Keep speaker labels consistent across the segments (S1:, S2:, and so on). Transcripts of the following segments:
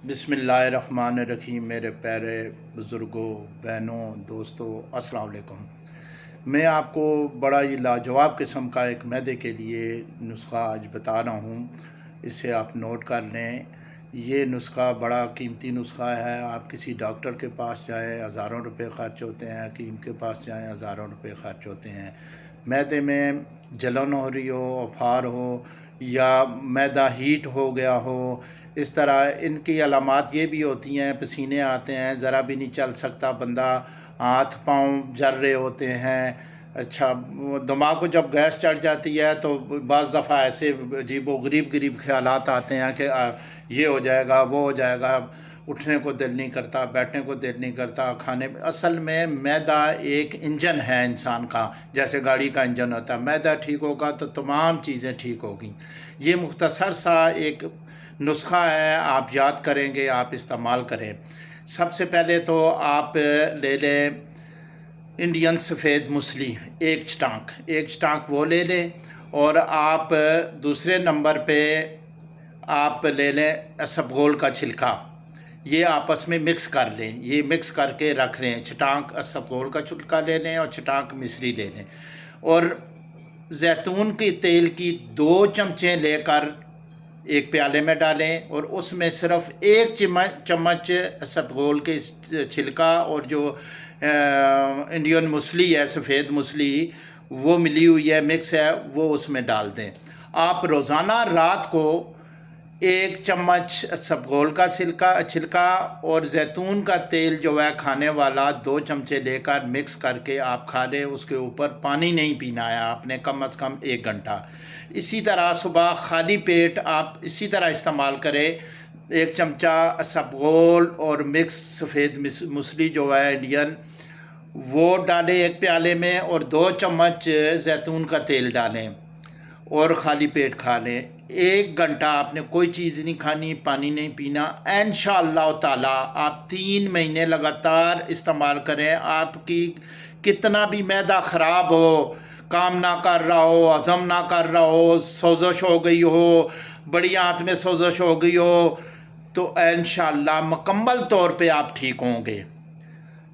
S1: बिस्मिल्लाहिर्रहमानिर्रहीम। मेरे प्यारे बुज़ुर्गों, बहनों, दोस्तों, अस्सलाम वालेकुम। मैं आपको बड़ा ही लाजवाब किस्म का एक मैदे के लिए नुस्खा आज बता रहा हूँ। इसे आप नोट कर लें। ये नुस्खा बड़ा कीमती नुस्खा है। आप किसी डॉक्टर के पास जाएं, हज़ारों रुपए ख़र्च होते हैं। हकीम के पास जाएं, हज़ारों रुपए ख़र्च होते हैं। मैदे में जलन हो रही हो, अफार हो, या मैदा हीट हो गया हो, इस तरह इनकी अलामात ये भी होती हैं। पसीने आते हैं, ज़रा भी नहीं चल सकता बंदा, हाथ पाँव जल रहे होते हैं। अच्छा, दिमाग को जब गैस चढ़ जाती है तो बाज़ दफ़ा ऐसे अजीब व गरीब ख़यालात आते हैं कि ये हो जाएगा, वो हो जाएगा। उठने को दिल नहीं करता, बैठने को दिल नहीं करता, खाने। असल में मैदा एक इंजन है इंसान का, जैसे गाड़ी का इंजन होता है। मैदा ठीक होगा तो तमाम चीज़ें ठीक होगी। ये मुख्तसर सा एक नुस्खा है, आप याद करेंगे, आप इस्तेमाल करें। सबसे पहले तो आप ले लें इंडियन सफ़ेद मूसली, एक चटांक वो ले लें। और आप दूसरे नंबर पे आप ले लें इसबगोल का छिलका। ये आपस में मिक्स कर लें, ये मिक्स करके रख लें। चटांक इसबगोल का छिलका ले लें और चटांक मिश्री ले लें। और जैतून के तेल की 2 चमचे लेकर एक प्याले में डालें और उसमें सिर्फ एक चम्मच इसबगोल के छिलका और जो इंडियन मूसली है, सफ़ेद मूसली, वो मिली हुई है, मिक्स है, वो उसमें डाल दें। आप रोज़ाना रात को 1 चम्मच इसबगोल का छिलका और जैतून का तेल जो है खाने वाला 2 चमचे लेकर मिक्स करके आप खा लें। उसके ऊपर पानी नहीं पीना है आपने, कम अज़ कम 1 घंटा। इसी तरह सुबह खाली पेट आप इसी तरह इस्तेमाल करें। 1 चमचा इसबगोल और मिक्स सफ़ेद मूसली जो है इंडियन, वो डालें एक प्याले में, और 2 चम्मच जैतून का तेल डालें और ख़ाली पेट खा लें। 1 घंटा आपने कोई चीज़ नहीं खानी, पानी नहीं पीना। इंशाअल्लाह ताला आप 3 महीने लगातार इस्तेमाल करें। आपकी कितना भी मैदा ख़राब हो, काम ना कर रहा हो, हज़म ना कर रहा हो, सोज़श हो गई हो, बड़ी आंत में सोज़श हो गई हो, तो इंशाअल्लाह मुकम्मल तौर पे आप ठीक होंगे।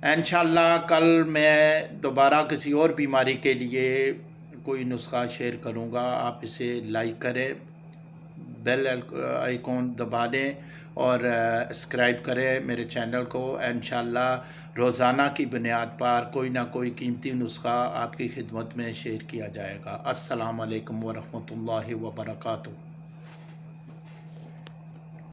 S1: इंशाअल्लाह कल मैं दोबारा किसी और बीमारी के लिए कोई नुस्खा शेयर करूँगा। आप इसे लाइक करें, बेल आइकॉन दबा दें और सब्सक्राइब करें मेरे चैनल को। इंशाअल्लाह रोज़ाना की बुनियाद पर कोई ना कोई कीमती नुस्खा आपकी खिदमत में शेयर किया जाएगा। अस्सलाम वालेकुम व रहमतुल्लाहि व बरकातुहू।